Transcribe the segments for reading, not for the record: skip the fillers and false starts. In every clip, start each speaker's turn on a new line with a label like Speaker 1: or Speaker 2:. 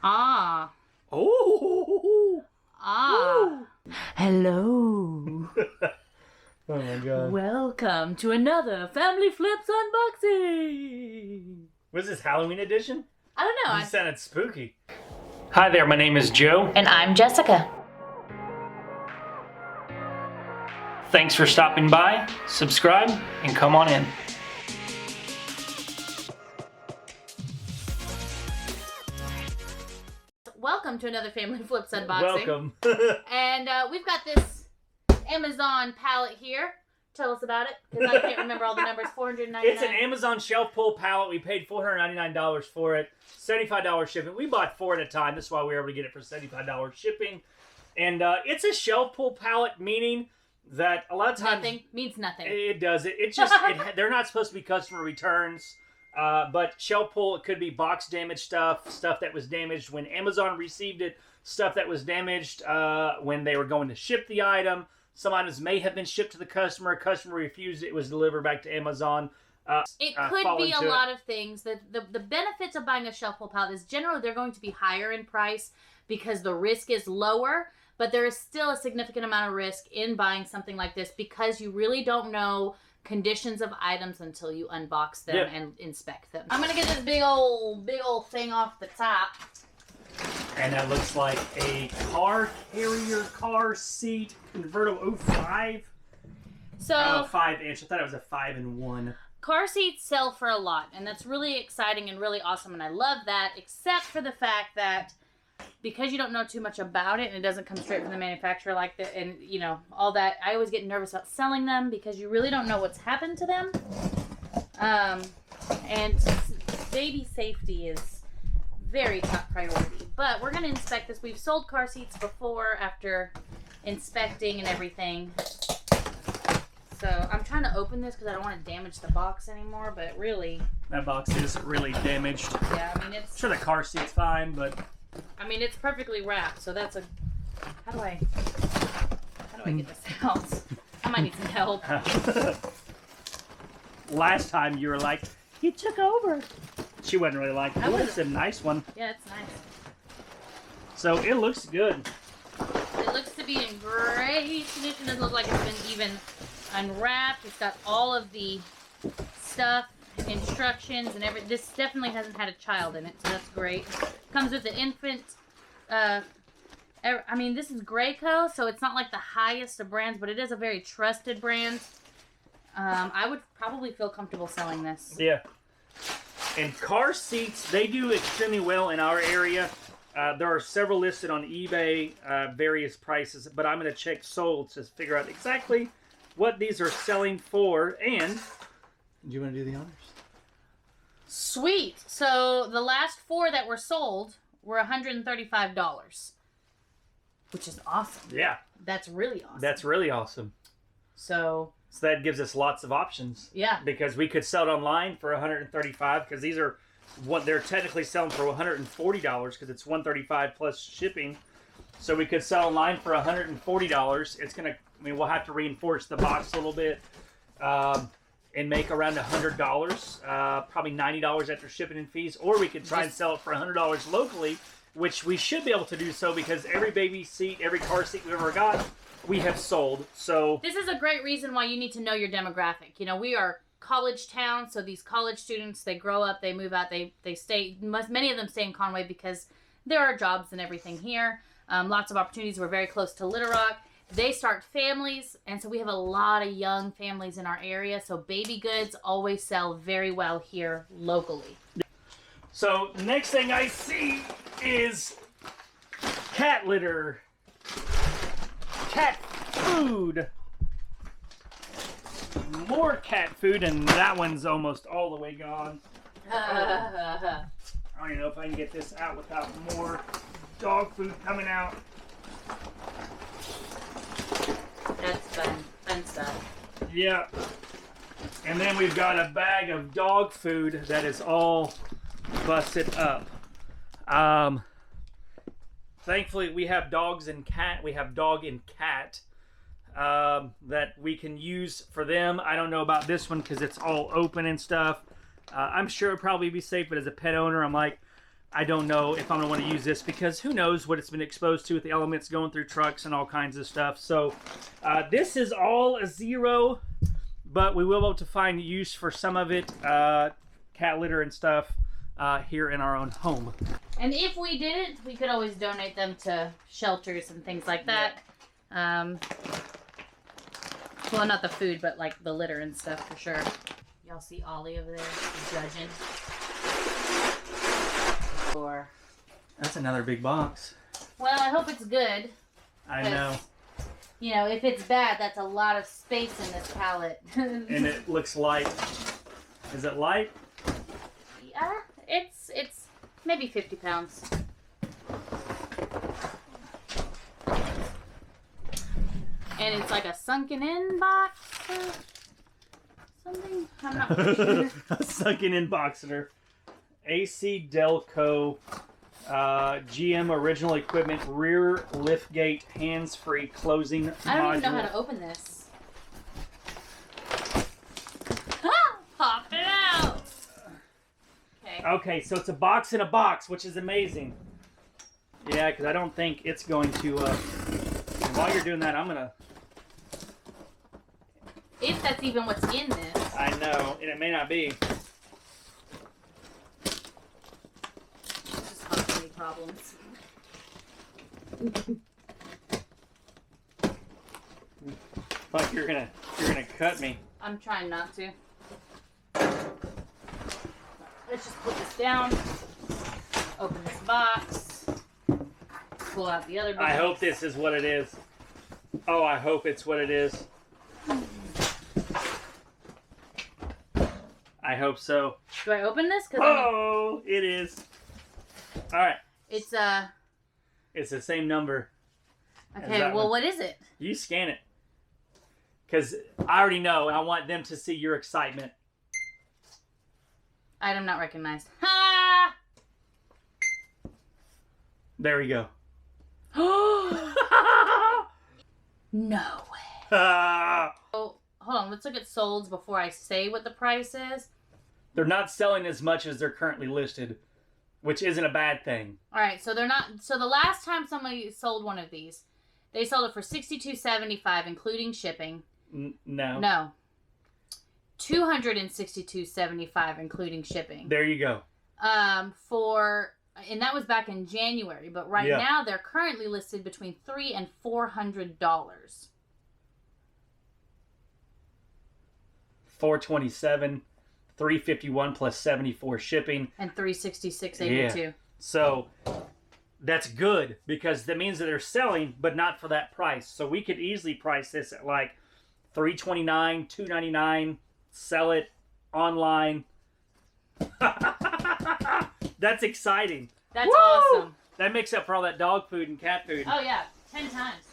Speaker 1: Ah.
Speaker 2: Oh.
Speaker 1: Ah. Hello.
Speaker 2: Oh my god.
Speaker 1: Welcome to another Family Flips unboxing.
Speaker 2: Was this Halloween edition?
Speaker 1: I don't know.
Speaker 2: You sounded spooky. Hi there, my name is Joe.
Speaker 1: And I'm Jessica.
Speaker 2: Thanks for stopping by. Subscribe and come on in.
Speaker 1: Welcome to another Family Flips unboxing.
Speaker 2: Welcome.
Speaker 1: And we've got this Amazon palette here. Tell us about it, because I can't remember all the numbers. $499.
Speaker 2: It's an Amazon shelf pull pallet. We paid $499 for it. $75 shipping. We bought 4 at a time. This is why we were able to get it for $75 shipping. And it's a shelf pull pallet, meaning that a lot of times...
Speaker 1: Nothing means nothing.
Speaker 2: It does. It's just... they're not supposed to be customer returns. But shelf pull, it could be box damaged stuff that was damaged when Amazon received it, stuff that was damaged when they were going to ship the item. Some items may have been shipped to the customer. Customer refused it was delivered back to Amazon.
Speaker 1: It could be a lot of things. The benefits of buying a shelf pull pallet is generally they're going to be higher in price because the risk is lower, but there is still a significant amount of risk in buying something like this because you really don't know conditions of items until you unbox them and inspect them. I'm gonna get this big old thing off the top.
Speaker 2: And that looks like a car carrier car seat convertible 05.
Speaker 1: So
Speaker 2: 5-inch. I thought it was a 5-in-1.
Speaker 1: Car seats sell for a lot, and that's really exciting and really awesome, and I love that, except for the fact that because you don't know too much about it and it doesn't come straight from the manufacturer like that, and you know all that, I always get nervous about selling them because you really don't know what's happened to them. And baby safety is very top priority. But we're going to inspect this. We've sold car seats before after inspecting and everything. So I'm trying to open this because I don't want to damage the box anymore, but really...
Speaker 2: That box is really damaged.
Speaker 1: Yeah, I mean, it's...
Speaker 2: I'm sure the car seat's fine, but...
Speaker 1: I mean, it's perfectly wrapped, so that's a... How do I get this out? I might need some help.
Speaker 2: Last time you were like, you took over. She wasn't really like, oh, it's a nice one.
Speaker 1: Yeah, it's nice.
Speaker 2: So it looks good.
Speaker 1: It looks to be in great condition. It doesn't look like it's been even unwrapped. It's got all of the stuff, instructions, and everything. This definitely hasn't had a child in it, so that's great. Comes with the infant. I mean, this is Graco, so it's not like the highest of brands, but it is a very trusted brand. I would probably feel comfortable selling this.
Speaker 2: Yeah. And car seats, they do extremely well in our area. There are several listed on eBay, various prices, but I'm going to check sold to figure out exactly what these are selling for. And do you want to do the honors?
Speaker 1: Sweet. So the last 4 that were sold were $135, which is awesome.
Speaker 2: Yeah.
Speaker 1: That's really awesome.
Speaker 2: That's really awesome.
Speaker 1: So
Speaker 2: that gives us lots of options.
Speaker 1: Yeah.
Speaker 2: Because we could sell it online for $135 because these are what they're technically selling for $140 because it's $135 plus shipping. So we could sell online for $140. It's gonna. I mean, we'll have to reinforce the box a little bit and make around $100, probably $90 after shipping and fees. Or we could try and sell it for $100 locally, which we should be able to do so because every baby seat, every car seat we've ever got, we have sold. So
Speaker 1: this is a great reason why you need to know your demographic. You know, we are college town, so these college students, they grow up, they move out, they stay. Many of them stay in Conway because there are jobs and everything here. Lots of opportunities. We're very close to Little Rock. They start families, and so we have a lot of young families in our area. So baby goods always sell very well here locally.
Speaker 2: So the next thing I see is cat litter. Cat food. More cat food, and that one's almost all the way gone. I don't even know if I can get this out without more dog food coming out.
Speaker 1: That's fun stuff.
Speaker 2: Yeah. And then we've got a bag of dog food that is all busted up. Thankfully, we have dogs and cat. We have dog and cat that we can use for them. I don't know about this one because it's all open and stuff. I'm sure it'll probably be safe, but as a pet owner, I'm like, I don't know if I'm going to want to use this because who knows what it's been exposed to with the elements going through trucks and all kinds of stuff. So this is all a 0, but we will be able to find use for some of it, cat litter and stuff, here in our own home.
Speaker 1: And if we didn't, we could always donate them to shelters and things like that. Yeah. Well, not the food, but like the litter and stuff for sure. Y'all see Ollie over there judging. Or
Speaker 2: That's another big box.
Speaker 1: well, I hope it's good.
Speaker 2: I know.
Speaker 1: You know, if it's bad, that's a lot of space in this pallet.
Speaker 2: And it looks light. Is it light?
Speaker 1: Yeah, it's maybe 50 pounds. And it's like a sunken in box or something. I'm not really sure.
Speaker 2: A sunken in boxer. AC Delco GM original equipment rear liftgate hands-free closing
Speaker 1: I don't
Speaker 2: module.
Speaker 1: even know how to open this. Ah, pop it out. Okay.
Speaker 2: Okay, so it's a box in a box, which is amazing. Yeah, because I don't think it's going to. And while you're doing that, I'm gonna.
Speaker 1: If that's even what's in this.
Speaker 2: I know, and it may not be.
Speaker 1: This just causing me problems.
Speaker 2: Like you're gonna cut me.
Speaker 1: I'm trying not to. Let's just put this down. Open this box. Pull out the other box.
Speaker 2: I hope this is what it is. Oh, I hope it's what it is. I hope so.
Speaker 1: Do I open this?
Speaker 2: Oh, it is. All right.
Speaker 1: It's
Speaker 2: It's the same number.
Speaker 1: okay.
Speaker 2: that
Speaker 1: Well,
Speaker 2: one.
Speaker 1: what is it?
Speaker 2: You scan it. Because I already know, and I want them to see your excitement.
Speaker 1: Item not recognized. Ha!
Speaker 2: There we go.
Speaker 1: No way.
Speaker 2: Ah.
Speaker 1: Oh, hold on. Let's look at solds before I say what the price is.
Speaker 2: They're not selling as much as they're currently listed, which isn't a bad thing.
Speaker 1: All right, so they're not. So the last time somebody sold one of these, they sold it for $62.75, including shipping.
Speaker 2: No.
Speaker 1: No, $262.75, including shipping.
Speaker 2: There you go.
Speaker 1: And that was back in January, but right
Speaker 2: Yeah.
Speaker 1: now they're currently listed between $300 and $400.
Speaker 2: $427, $351 plus 74 shipping.
Speaker 1: And $366.82.
Speaker 2: Yeah. So that's good because that means that they're selling, but not for that price. So we could easily price this at like $329, $299, sell it online. That's exciting.
Speaker 1: That's
Speaker 2: Woo!
Speaker 1: awesome.
Speaker 2: That makes up for all that dog food and cat food.
Speaker 1: Oh yeah, 10 times.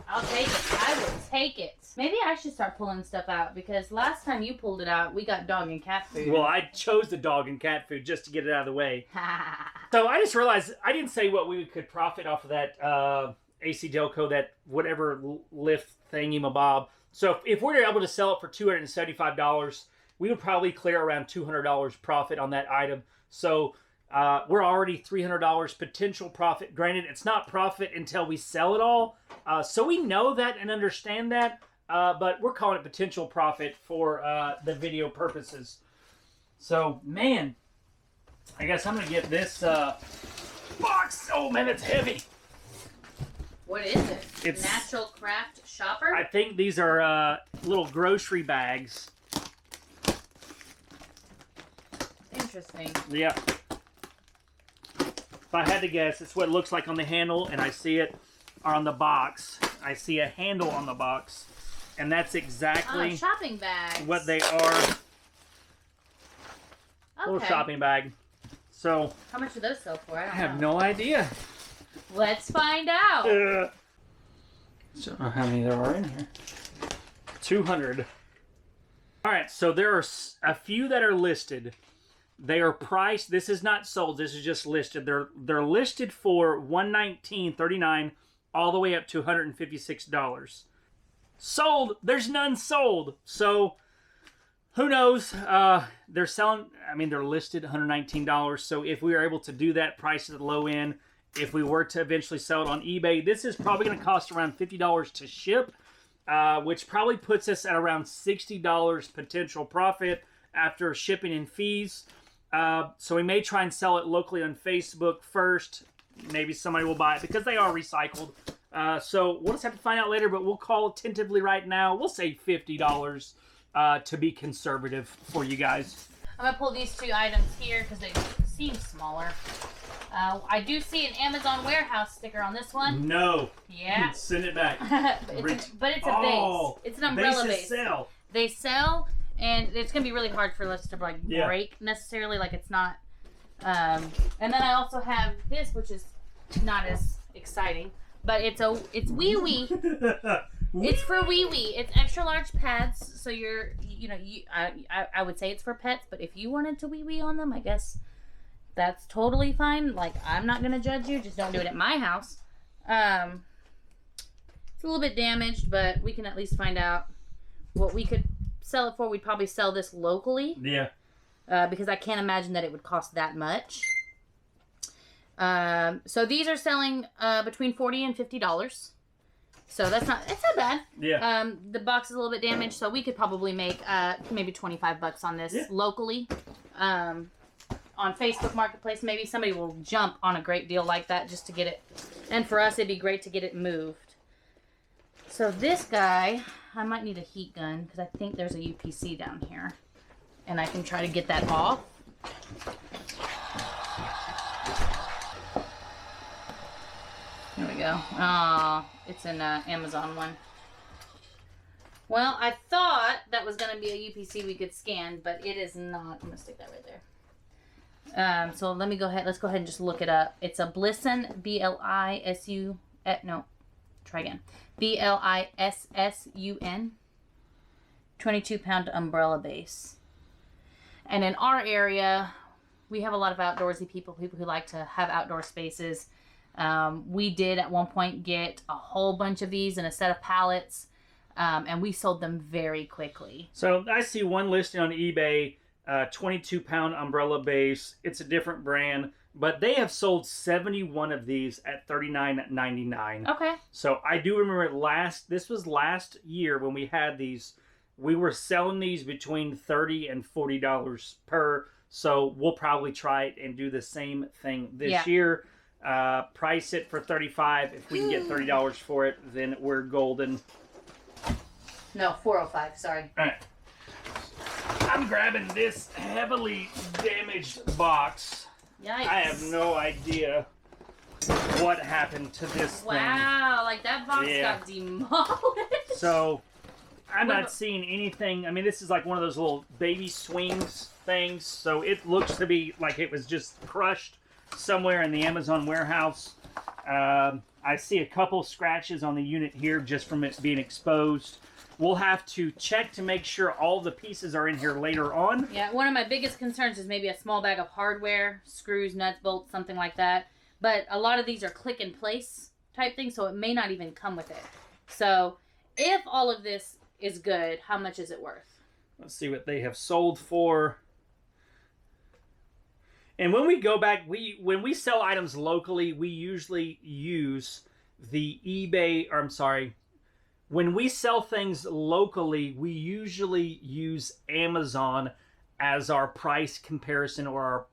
Speaker 1: I'll take it. I will take it. Maybe I should start pulling stuff out because last time you pulled it out, we got dog and cat food.
Speaker 2: Well, I chose the dog and cat food just to get it out of the way. So I just realized I didn't say what we could profit off of that AC Delco, that whatever lift thingy mabob. So if we're able to sell it for $275, we would probably clear around $200 profit on that item. So we're already $300 potential profit. Granted, it's not profit until we sell it all. So we know that and understand that. But we're calling it potential profit for the video purposes. So, man, I guess I'm going to get this box. Oh, man, it's heavy.
Speaker 1: What is it?
Speaker 2: It's-
Speaker 1: Natural Craft Shopper?
Speaker 2: I think these are little grocery bags.
Speaker 1: Interesting.
Speaker 2: Yeah. If I had to guess, it's what it looks like on the handle, and I see it on the box. I see a handle on the box, and that's exactly
Speaker 1: Shopping bags.
Speaker 2: what they are. Little
Speaker 1: Okay.
Speaker 2: shopping bag. So,
Speaker 1: How much do those sell for? I
Speaker 2: I
Speaker 1: don't
Speaker 2: have
Speaker 1: know.
Speaker 2: no idea.
Speaker 1: Let's find out.
Speaker 2: So how many there are in here? 200. All right, so there are a few that are listed. They are priced. This is not sold. This is just listed. They're listed for $119.39 all the way up to $156. Sold. There's none sold. So who knows? They're selling, I mean, they're listed $119. So if we are able to do that, price at the low end, if we were to eventually sell it on eBay, this is probably going to cost around $50 to ship, which probably puts us at around $60 potential profit after shipping and fees. So we may try and sell it locally on Facebook first. Maybe somebody will buy it because they are recycled. So we'll just have to find out later, but we'll call it tentatively right now. We'll say $50 to be conservative for you guys.
Speaker 1: I'm gonna pull these 2 items here because they seem smaller. I do see an Amazon warehouse sticker on this one.
Speaker 2: No.
Speaker 1: Yeah.
Speaker 2: Send it back.
Speaker 1: but it's a base. It's an umbrella base.
Speaker 2: Sell.
Speaker 1: They sell, and it's gonna be really hard for us to like break necessarily. Like it's not. And then I also have this, which is not as exciting, but it's wee wee. It's for wee wee. It's extra large pads, so I would say it's for pets, but if you wanted to wee wee on them, I guess that's totally fine. Like, I'm not gonna judge you. Just don't do it at my house. It's a little bit damaged, but we can at least find out what we could sell it for. We'd probably sell this locally.
Speaker 2: Yeah.
Speaker 1: Because I can't imagine that it would cost that much. So these are selling between $40 and $50. So it's not bad.
Speaker 2: Yeah.
Speaker 1: The box is a little bit damaged, so we could probably make maybe $25 on this locally. On Facebook Marketplace, maybe somebody will jump on a great deal like that just to get it. And for us, it'd be great to get it moved. So this guy, I might need a heat gun because I think there's a UPC down here. And I can try to get that off. There we go. Oh, it's an Amazon one. Well, I thought that was going to be a UPC we could scan, but it is not. I'm going to stick that right there. So let me go ahead. Let's go ahead and just look it up. It's a Blissun, B-L-I-S-U. No, try again. B-L-I-S-S-U-N. 22-pound umbrella base. And in our area, we have a lot of outdoorsy people who like to have outdoor spaces. We did at one point get a whole bunch of these in a set of pallets, and we sold them very quickly.
Speaker 2: So I see one listing on eBay, 22-pound umbrella base. It's a different brand, but they have sold 71 of these at $39.99.
Speaker 1: Okay.
Speaker 2: So I do remember this was last year when we had these. We were selling these between $30 and $40 per. So we'll probably try it and do the same thing this year. Price it for $35. If we can get $30 for it, then we're golden.
Speaker 1: No, $4.05. Sorry.
Speaker 2: All right. I'm grabbing this heavily damaged box.
Speaker 1: Yikes.
Speaker 2: I have no idea what happened to this thing.
Speaker 1: Wow, like that box got demolished.
Speaker 2: So I'm not seeing anything. I mean, this is like one of those little baby swings things. So it looks to be like it was just crushed somewhere in the Amazon warehouse. I see a couple scratches on the unit here just from it being exposed. We'll have to check to make sure all the pieces are in here later on.
Speaker 1: Yeah, one of my biggest concerns is maybe a small bag of hardware, screws, nuts, bolts, something like that. But a lot of these are click and place type things, so it may not even come with it. So if all of this is good, how much is it worth?
Speaker 2: Let's see what they have sold for. And when we go back, when we sell items locally, we usually use the eBay, or I'm sorry, when we sell things locally, we usually use Amazon as our price comparison or our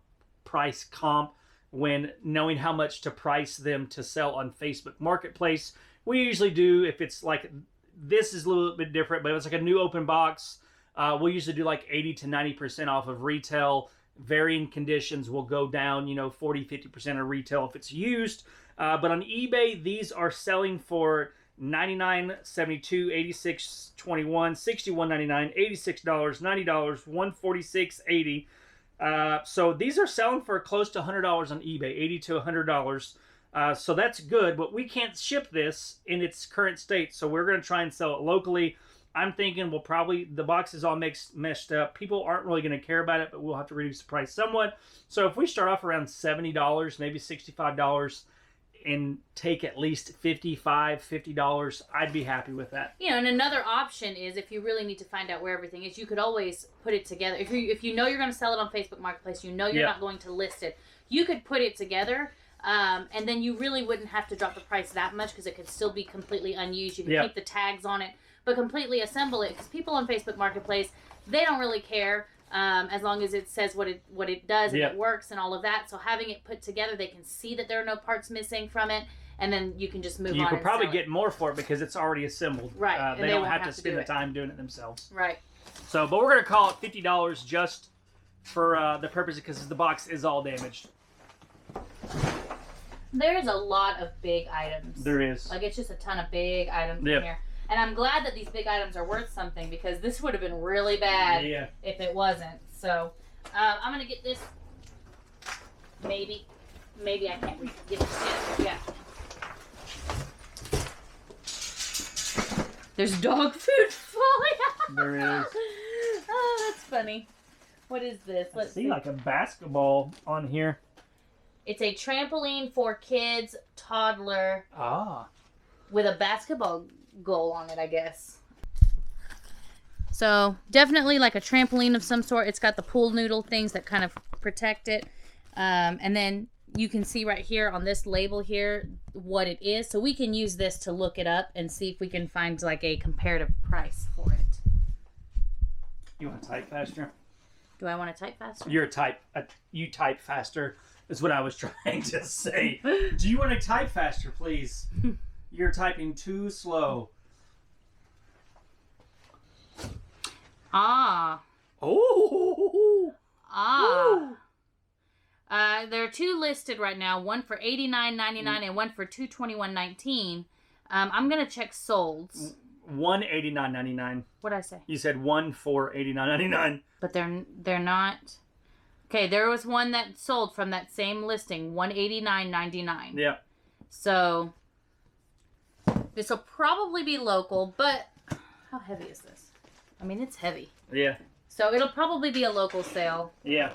Speaker 2: price comp when knowing how much to price them to sell on Facebook Marketplace. We usually do, if it's like, this is a little bit different, but if it's like a new open box, we'll usually do like 80 to 90% off of retail. Varying conditions will go down, 40, 50% of retail if it's used. But on eBay, these are selling for $99, $72, $86, $21, $61.99, $86, $90, $146.80. So these are selling for close to $100 on eBay, $80 to $100. So that's good, but we can't ship this in its current state. So we're going to try and sell it locally. I'm thinking the box is all meshed up. People aren't really going to care about it, but we'll have to reduce the price somewhat. So if we start off around $70, maybe $65, and take at least $50, I'd be happy with that.
Speaker 1: You know, and another option is if you really need to find out where everything is, you could always put it together. If you know you're going to sell it on Facebook Marketplace, you know you're not going to list it, you could put it together, and then you really wouldn't have to drop the price that much because it could still be completely unused. You can keep the tags on it, but completely assemble it because people on Facebook Marketplace, they don't really care. As long as it says what it does and it works and all of that. So having it put together, they can see that there are no parts missing from it, and then you can just move on.
Speaker 2: You could probably get more for it because it's already assembled.
Speaker 1: Right.
Speaker 2: They don't have to spend the time doing it themselves.
Speaker 1: Right.
Speaker 2: So, but we're going to call it $50 just for the purpose because the box is all damaged.
Speaker 1: There's a lot of big items.
Speaker 2: There is.
Speaker 1: Like, it's just a ton of big items in here. And I'm glad that these big items are worth something because this would have been really bad if it wasn't. So I'm going to get this. Maybe I can't get it. Yeah. There's dog food falling out.
Speaker 2: There is.
Speaker 1: Oh, that's funny. What is this?
Speaker 2: Let's see. Like a basketball on here.
Speaker 1: It's a trampoline for kids, toddler. With a basketball goal on it, I guess. So definitely like a trampoline of some sort. It's got the pool noodle things that kind of protect it, and then you can see right here on this label here what it is, so we can use this to look it up and see if we can find like a comparative price for it.
Speaker 2: You want to type faster?
Speaker 1: Do I want to type faster?
Speaker 2: You type faster is what I was trying to say. Do you want to type faster, please? You're typing too slow.
Speaker 1: Oh. There are two listed right now. One for $89.99 and one for $221.19. I'm gonna check solds.
Speaker 2: One $89.99.
Speaker 1: What'd I say?
Speaker 2: You said one for $89.99.
Speaker 1: But they're not. Okay, there was one that sold from that same listing, $189.99.
Speaker 2: Yeah.
Speaker 1: So this will probably be local, but how heavy is this? I mean, it's heavy.
Speaker 2: Yeah.
Speaker 1: So it'll probably be a local sale.
Speaker 2: Yeah.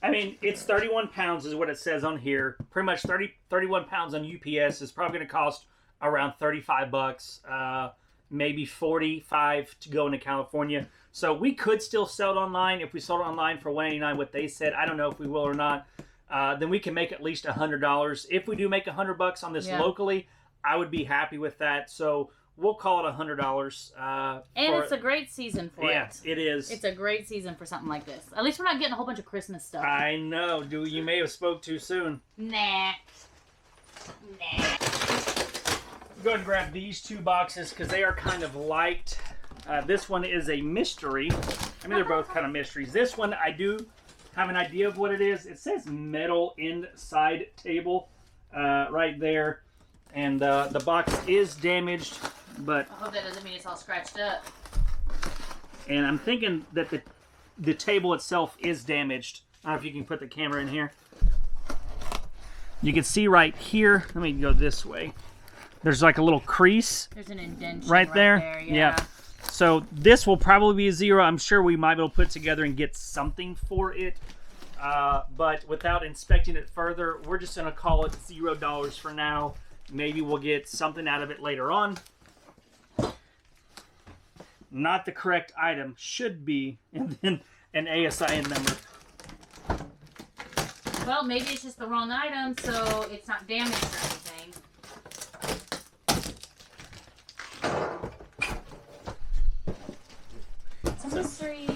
Speaker 2: I mean, it's 31 pounds is what it says on here. Pretty much 31 pounds on UPS is probably going to cost around $35, maybe $45 to go into California. So we could still sell it online. If we sold it online for $189, what they said, I don't know if we will or not. Then we can make at least $100. If we do make $100 on this locally, I would be happy with that. So we'll call it $100.
Speaker 1: And it's a great season for it.
Speaker 2: Yeah, it is.
Speaker 1: It's a great season for something like this. At least we're not getting a whole bunch of Christmas stuff.
Speaker 2: I know. You may have spoke too soon.
Speaker 1: Nah.
Speaker 2: Go ahead and grab these two boxes because they are kind of light. This one is a mystery. I mean, they're both kind of mysteries. This one, I do have an idea of what it is. It says metal inside table right there. And the box is damaged, but...
Speaker 1: I hope that doesn't mean it's all scratched up.
Speaker 2: And I'm thinking that the table itself is damaged. I don't know if you can put the camera in here. You can see right here. Let me go this way. There's like a little crease.
Speaker 1: There's an indentation
Speaker 2: right there.
Speaker 1: Yeah.
Speaker 2: So this will probably be a $0. I'm sure we might be able to put it together and get something for it. But without inspecting it further, we're just going to call it $0 for now. Maybe we'll get something out of it later on. Not the correct item. Should be. And then an ASIN number.
Speaker 1: Well, maybe it's just the wrong item, so it's not damaged or anything. It's a mystery.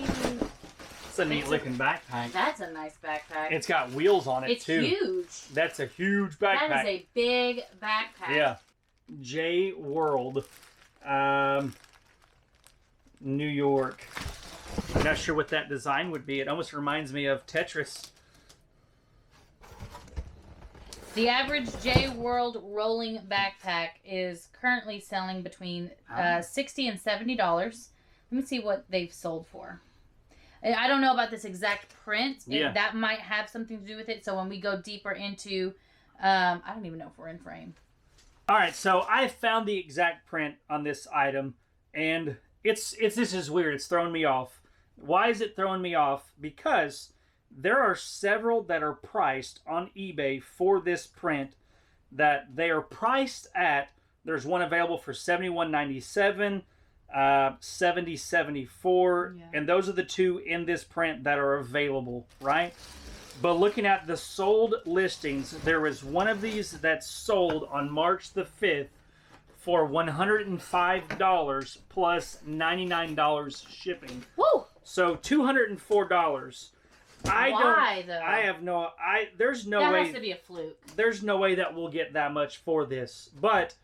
Speaker 2: It's a neat looking backpack.
Speaker 1: That's a nice backpack.
Speaker 2: It's got wheels on it too.
Speaker 1: It's huge.
Speaker 2: That's a huge backpack.
Speaker 1: That is a big backpack.
Speaker 2: Yeah. J World, New York. I'm not sure what that design would be. It almost reminds me of Tetris.
Speaker 1: The average J World rolling backpack is currently selling between $60 and $70. Let me see what they've sold for. I don't know about this exact print. That might have something to do with it. So when we go deeper into, I don't even know if we're in frame.
Speaker 2: All right, so I found the exact print on this item, and this is weird. It's throwing me off. Why is it throwing me off? Because there are several that are priced on eBay for this print that they are priced at. There's one available for $71.97, $70.74, and those are the two in this print that are available, right? But looking at the sold listings, there is one of these that's sold on March the 5th for $105 plus $99 shipping.
Speaker 1: Woo!
Speaker 2: So $204.
Speaker 1: Why though?
Speaker 2: I have no. There's no
Speaker 1: that
Speaker 2: way.
Speaker 1: That has to be a fluke.
Speaker 2: There's no way that we'll get that much for this, but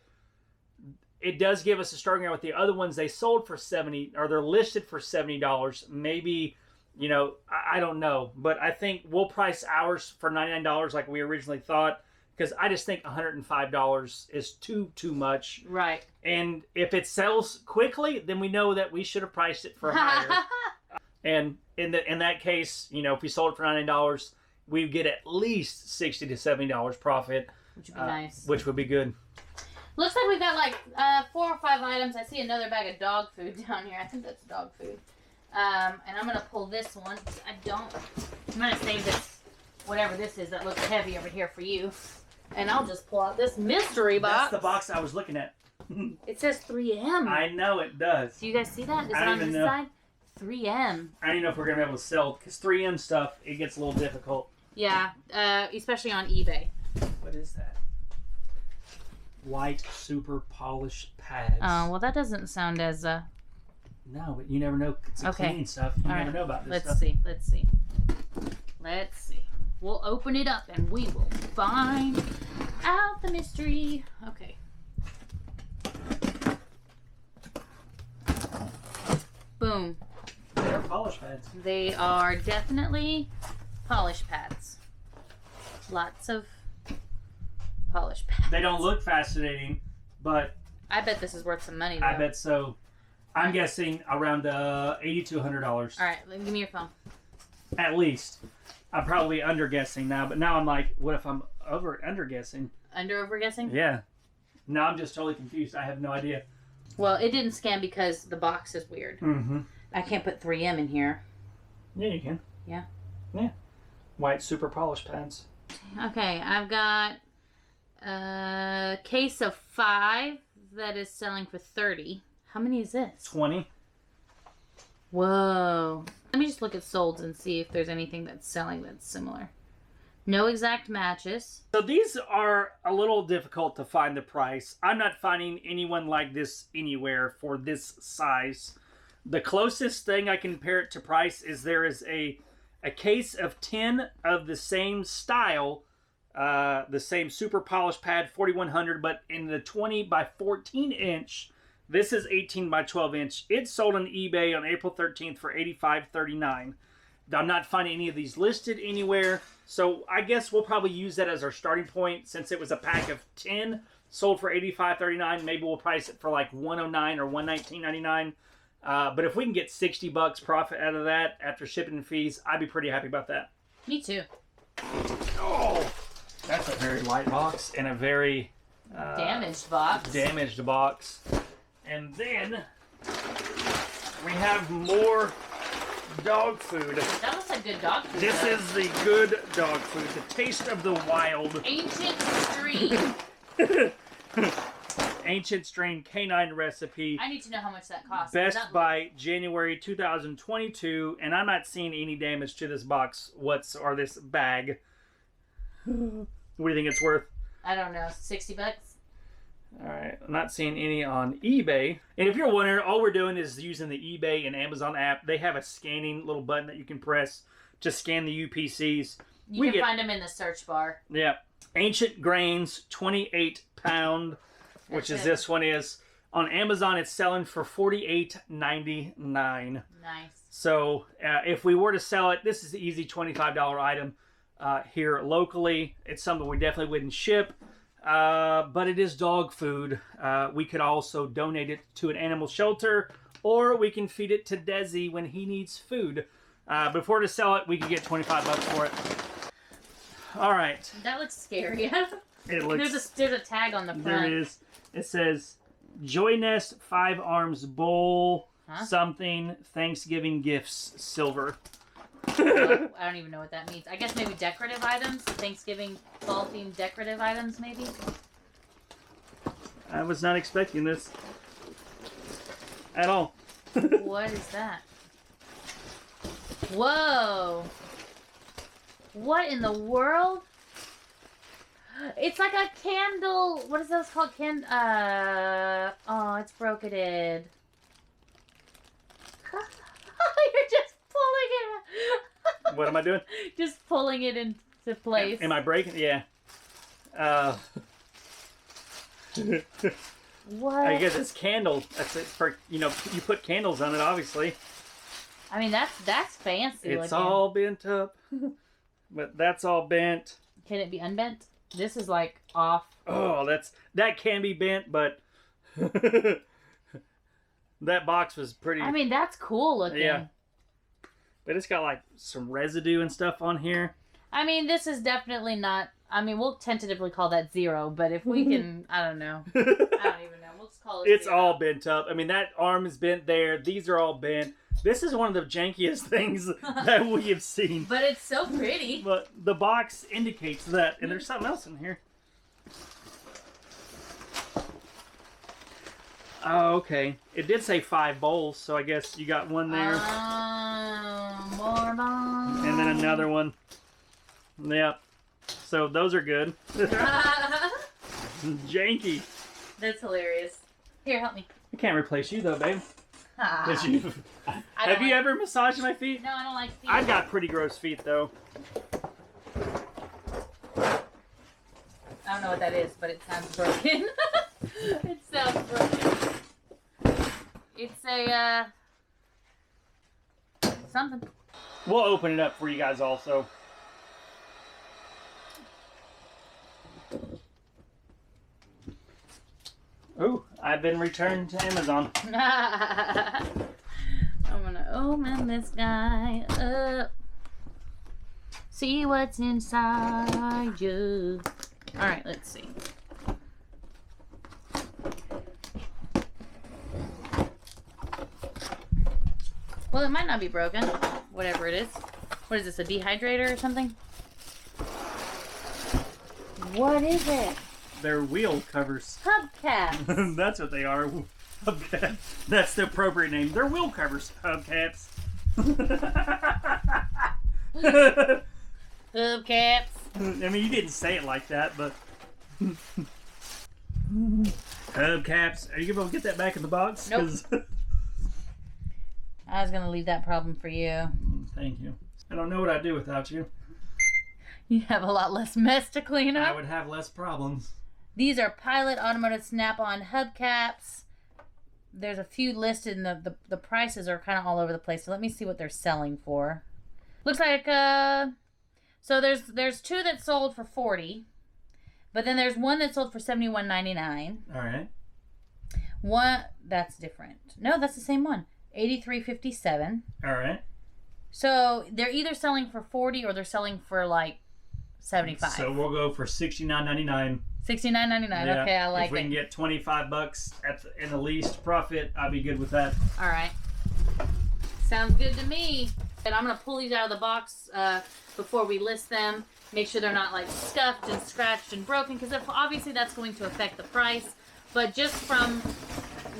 Speaker 2: it does give us a starting out with the other ones they sold for $70, or they're listed for $70. Maybe, you know, I don't know, but I think we'll price ours for $99 like we originally thought, because I just think $105 is too much.
Speaker 1: Right.
Speaker 2: And if it sells quickly, then we know that we should have priced it for higher. And in that case, you know, if we sold it for $99, we'd get at least $60 to $70 profit,
Speaker 1: which would be nice.
Speaker 2: Which would be good.
Speaker 1: Looks like we've got like 4 or 5 items. I see another bag of dog food down here. I think that's dog food. And I'm gonna pull this one. I'm gonna save this, whatever this is that looks heavy over here for you. And I'll just pull out this mystery box.
Speaker 2: That's the box I was looking at.
Speaker 1: It says 3M.
Speaker 2: I know it does.
Speaker 1: Do you guys see that? Is it
Speaker 2: I
Speaker 1: on
Speaker 2: don't
Speaker 1: this
Speaker 2: even know.
Speaker 1: side? 3M.
Speaker 2: I don't even know if we're gonna be able to sell, because 3M stuff, it gets a little difficult.
Speaker 1: Yeah, especially on eBay.
Speaker 2: What is that? White super polished pads.
Speaker 1: Oh, well, that doesn't sound as
Speaker 2: No, but you never know. It's cleaning stuff. You never know about this stuff.
Speaker 1: Let's see. We'll open it up and we will find out the mystery. Okay. Boom.
Speaker 2: They're polish pads.
Speaker 1: They are definitely polish pads. Lots of polish pads.
Speaker 2: They don't look fascinating, but
Speaker 1: I bet this is worth some money, though.
Speaker 2: I bet so. I'm guessing around $80 to $100.
Speaker 1: All right, give me your phone.
Speaker 2: At least. I'm probably underguessing now, but now I'm like, what if I'm underguessing?
Speaker 1: Overguessing?
Speaker 2: Yeah. Now I'm just totally confused. I have no idea.
Speaker 1: Well, it didn't scan because the box is weird.
Speaker 2: Mm-hmm.
Speaker 1: I can't put 3M in here.
Speaker 2: Yeah, you can.
Speaker 1: Yeah?
Speaker 2: Yeah. White super polish pads.
Speaker 1: Okay, I've got a case of 5 that is selling for $30. How many is this?
Speaker 2: 20.
Speaker 1: Whoa. Let me just look at solds and see if there's anything that's selling that's similar. No exact matches.
Speaker 2: So these are a little difficult to find the price. I'm not finding anyone like this anywhere for this size. The closest thing I can compare it to price is there is a case of 10 of the same style, the same super polished pad 4100, but in the 20 by 14 inch. This is 18 by 12 inch. It sold on eBay on April 13th for $85.39. I'm not finding any of these listed anywhere, so I guess we'll probably use that as our starting point. Since it was a pack of 10 sold for $85.39, maybe we'll price it for like $109 or $119.99. But if we can get $60 profit out of that after shipping and fees, I'd be pretty happy about that.
Speaker 1: Me too.
Speaker 2: Oh, that's a very light box and a very
Speaker 1: damaged box.
Speaker 2: Damaged box. And then we have more dog food.
Speaker 1: That looks like good dog food.
Speaker 2: This is the good dog food. The taste of the wild.
Speaker 1: Ancient Stream.
Speaker 2: Ancient Strain Canine Recipe.
Speaker 1: I need to know how much that costs.
Speaker 2: Best by January 2022, and I'm not seeing any damage to this box or this bag. What do you think it's worth?
Speaker 1: I don't know, $60?
Speaker 2: Alright, I'm not seeing any on eBay. And if you're wondering, all we're doing is using the eBay and Amazon app. They have a scanning little button that you can press to scan the UPCs.
Speaker 1: You can find them in the search bar.
Speaker 2: Yeah. Ancient Grains, 28 pound, which is this one is. On Amazon, it's selling for $48.99.
Speaker 1: Nice.
Speaker 2: So if we were to sell it, this is the easy $25 item here locally. It's something we definitely wouldn't ship. But it is dog food. We could also donate it to an animal shelter, or we can feed it to Desi when he needs food. Before to sell it, we could get $25 for it. All right.
Speaker 1: That looks scary.
Speaker 2: It looks.
Speaker 1: There's a tag on the front.
Speaker 2: There it is. It says Joy Nest 5 Arms Bowl something Thanksgiving Gifts Silver.
Speaker 1: Well, I don't even know what that means. I guess maybe decorative items? Thanksgiving fall-themed decorative items, maybe?
Speaker 2: I was not expecting this at all.
Speaker 1: What is that? Whoa! What in the world? It's like a candle. What is that called? Oh, it's broken. You're just pulling it.
Speaker 2: What am I doing?
Speaker 1: Just pulling it into place.
Speaker 2: Am I breaking? Yeah.
Speaker 1: What?
Speaker 2: I guess it's candle. That's it for, you know, you put candles on it, obviously.
Speaker 1: I mean, that's fancy.
Speaker 2: It's
Speaker 1: looking.
Speaker 2: all bent up. But that's all bent.
Speaker 1: Can it be unbent? This is like off.
Speaker 2: Oh, that can be bent, but that box was pretty.
Speaker 1: I mean, that's cool looking.
Speaker 2: Yeah. But it's got like some residue and stuff on here.
Speaker 1: I mean, this is definitely not. I mean, we'll tentatively call that 0, but if we can, I don't know. I don't even know. We'll just call it.
Speaker 2: It's
Speaker 1: 0.
Speaker 2: all bent up. I mean, that arm is bent there. These are all bent. This is one of the jankiest things that we have seen.
Speaker 1: But it's so pretty.
Speaker 2: But the box indicates that, and there's something else in here. Oh, okay. It did say 5 bowls, so I guess you got one there.
Speaker 1: More bowls.
Speaker 2: And then another one. Yep. So those are good. Janky.
Speaker 1: That's hilarious. Here, help me.
Speaker 2: I can't replace you though, babe.
Speaker 1: Ah.
Speaker 2: Did you? Have you ever massaged my feet?
Speaker 1: No, I don't like feet.
Speaker 2: I've got pretty gross feet though.
Speaker 1: I don't know what that is, but it sounds broken. It sounds broken. It's a, something.
Speaker 2: We'll open it up for you guys also. Ooh, I've been returned to Amazon.
Speaker 1: I'm gonna open this guy up. See what's inside you. Alright, let's see. Well, it might not be broken. Whatever it is. What is this, a dehydrator or something? What is it?
Speaker 2: They're wheel covers.
Speaker 1: Hubcaps.
Speaker 2: That's what they are. Hubcaps. That's the appropriate name. They're wheel covers. Hubcaps.
Speaker 1: Hubcaps.
Speaker 2: I mean, you didn't say it like that, but... Hubcaps. Are you going to get that back in the box?
Speaker 1: Nope.
Speaker 2: 'Cause-
Speaker 1: I was gonna leave that problem for you.
Speaker 2: Thank you. I don't know what I'd do without you.
Speaker 1: You have a lot less mess to clean
Speaker 2: I
Speaker 1: up.
Speaker 2: would have less problems.
Speaker 1: These are Pilot Automotive Snap-on hubcaps. There's a few listed, and the prices are kind of all over the place. So let me see what they're selling for. Looks like so there's 2 that sold for $40, but then there's one that sold for $71.99.
Speaker 2: All right.
Speaker 1: One that's different. No, that's the same one. $83.57.
Speaker 2: All right.
Speaker 1: So they're either selling for $40 or they're selling for like $75.
Speaker 2: So we'll go for $69.99.
Speaker 1: $69.99.
Speaker 2: Yeah,
Speaker 1: Okay, I like
Speaker 2: if we
Speaker 1: it.
Speaker 2: can get $25 in the least profit, I'll be good with that.
Speaker 1: All right. Sounds good to me. And I'm going to pull these out of the box before we list them. Make sure they're not like scuffed and scratched and broken, because obviously that's going to affect the price. But just from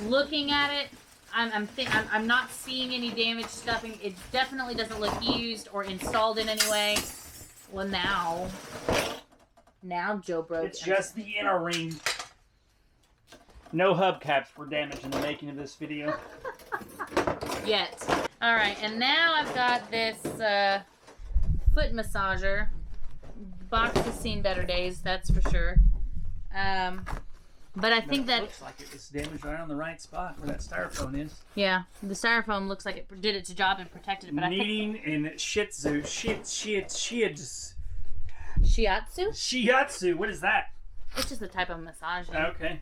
Speaker 1: looking at it, I'm not seeing any damage stuffing. It definitely doesn't look used or installed in any way. Well, now Joe broke.
Speaker 2: It's just the inner ring. No hubcaps were damaged in the making of this video.
Speaker 1: Yet. All right, and now I've got this foot massager. Box has seen better days, that's for sure. But I think that
Speaker 2: looks like it was damaged right on the right spot where that styrofoam is.
Speaker 1: yeah, the styrofoam looks like it did its job and protected it. But
Speaker 2: Kneading and shiatsu. Shiatsu. What is that?
Speaker 1: it's just a type of massaging.
Speaker 2: Okay.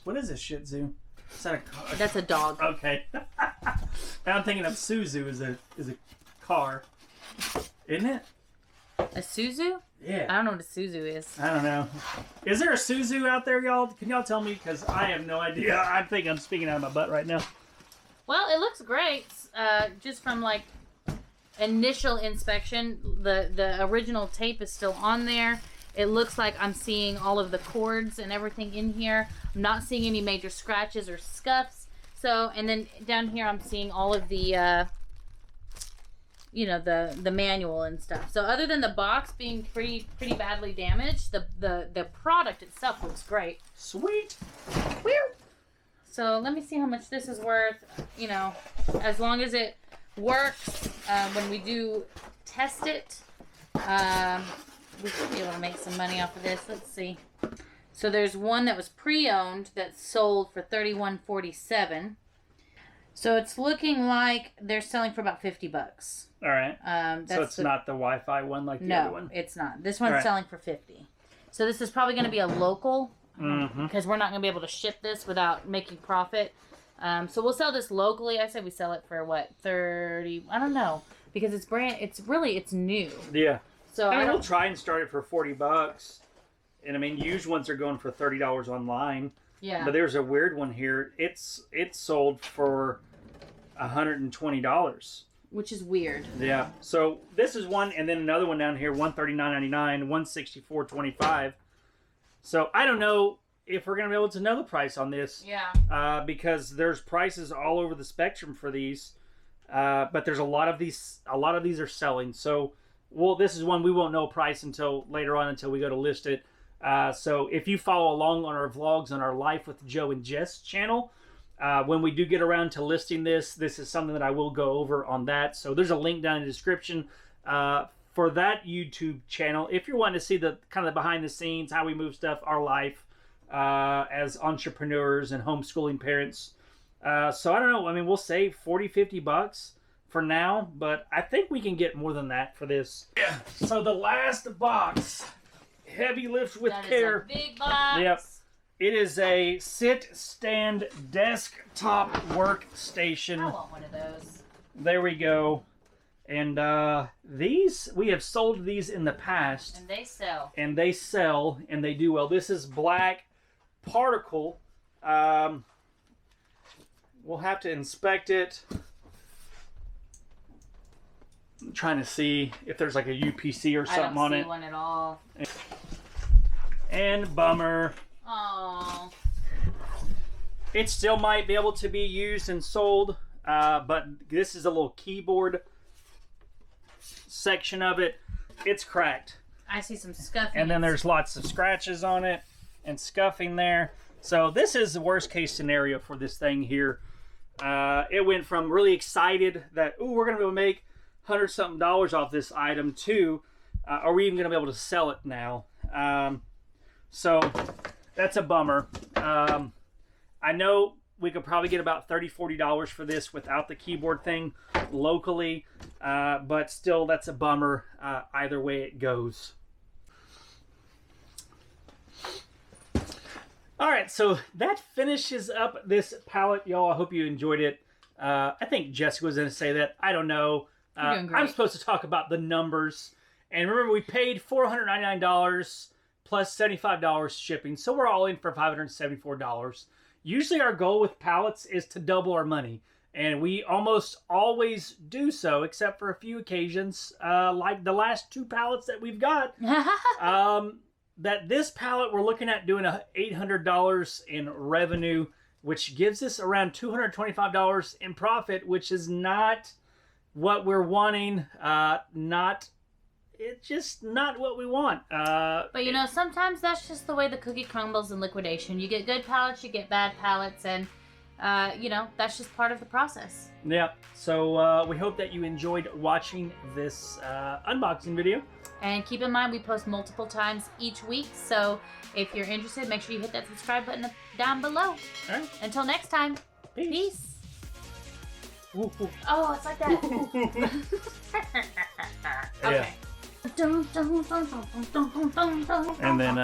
Speaker 2: What is a Shih Tzu? Is that a car?
Speaker 1: That's a dog.
Speaker 2: Okay. I'm thinking of Suzu is a car, isn't it?
Speaker 1: A Suzu?
Speaker 2: Yeah.
Speaker 1: I don't know what a Suzu is.
Speaker 2: I don't know. Is there a Suzu out there, y'all? Can y'all tell me? Because I have no idea. I think I'm speaking out of my butt right now.
Speaker 1: Well, it looks great. Just from like initial inspection, the original tape is still on there. It looks like I'm seeing all of the cords and everything in here. I'm not seeing any major scratches or scuffs. So, and then down here I'm seeing all of the, you know, the manual and stuff. So other than the box being pretty badly damaged, the product itself looks great.
Speaker 2: Sweet.
Speaker 1: Whew. So let me see how much this is worth. You know, as long as it works, when we do test it, we should be able to make some money off of this. Let's see. So there's one that was pre-owned that sold for $31.47. So it's looking like they're selling for about $50.
Speaker 2: All right.
Speaker 1: That's
Speaker 2: so it's not the Wi-Fi one like the other one?
Speaker 1: No, it's not. This one's selling for $50. So this is probably going to be a local, because we're not going to be able to ship this without making profit. So we'll sell this locally. I said we sell it for what, 30? I don't know, because it's it's new.
Speaker 2: Yeah.
Speaker 1: So
Speaker 2: I mean, we'll try and start it for $40. And I mean, used ones are going for $30 online.
Speaker 1: Yeah.
Speaker 2: But there's a weird one here. It's sold for $120.
Speaker 1: Which is weird.
Speaker 2: Yeah. So this is one, and then another one down here, $139.99, $164.25. So I don't know if we're gonna be able to know the price on this.
Speaker 1: Yeah.
Speaker 2: Because there's prices all over the spectrum for these. But there's a lot of these are selling. So this is one we won't know price until later on, until we go to list it. So if you follow along on our vlogs on our Life with Joe and Jess channel, when we do get around to listing this is something that I will go over on that. So there's a link down in the description for that YouTube channel. If you're wanting to see the kind of the behind the scenes, how we move stuff, our life as entrepreneurs and homeschooling parents. So I don't know. I mean, we'll say $40-50 for now, but I think we can get more than that for this. Yeah. So the last box, heavy lift with care.
Speaker 1: That is a big box.
Speaker 2: Yep. It is a sit-stand desktop workstation.
Speaker 1: I want one of those.
Speaker 2: There we go. And these, we have sold these in the past.
Speaker 1: And they sell.
Speaker 2: And they sell, and they do well. This is black particle. We'll have to inspect it. I'm trying to see if there's like a UPC or something on it.
Speaker 1: I don't see one at all.
Speaker 2: And bummer.
Speaker 1: Oh.
Speaker 2: It still might be able to be used and sold, but this is a little keyboard section of it. It's cracked.
Speaker 1: I see some scuffing.
Speaker 2: And then there's lots of scratches on it and scuffing there. So this is the worst case scenario for this thing here. It went from really excited that, ooh, we're going to be able to make $100-something off this item to, are we even going to be able to sell it now? So that's a bummer. I know we could probably get about $30-40 for this without the keyboard thing locally, but still, that's a bummer either way it goes. All right, so that finishes up this palette, y'all. I hope you enjoyed it. I think Jessica was going to say that. I don't know.
Speaker 1: You're doing great.
Speaker 2: I'm supposed to talk about the numbers. And remember, we paid $499 plus $75 shipping, so we're all in for $574. Usually our goal with pallets is to double our money, and we almost always do so, except for a few occasions, like the last 2 pallets that we've got. That this pallet, we're looking at doing $800 in revenue, which gives us around $225 in profit, which is not what we're wanting. It's just not what we want.
Speaker 1: But you know, sometimes that's just the way the cookie crumbles in liquidation. You get good pallets, you get bad pallets, and you know, that's just part of the process.
Speaker 2: Yeah, so we hope that you enjoyed watching this unboxing video.
Speaker 1: And keep in mind, we post multiple times each week, so if you're interested, make sure you hit that subscribe button down below.
Speaker 2: All right.
Speaker 1: Until next time, peace.
Speaker 2: Woo, woo.
Speaker 1: Oh, it's like that. Okay.
Speaker 2: Yeah. And then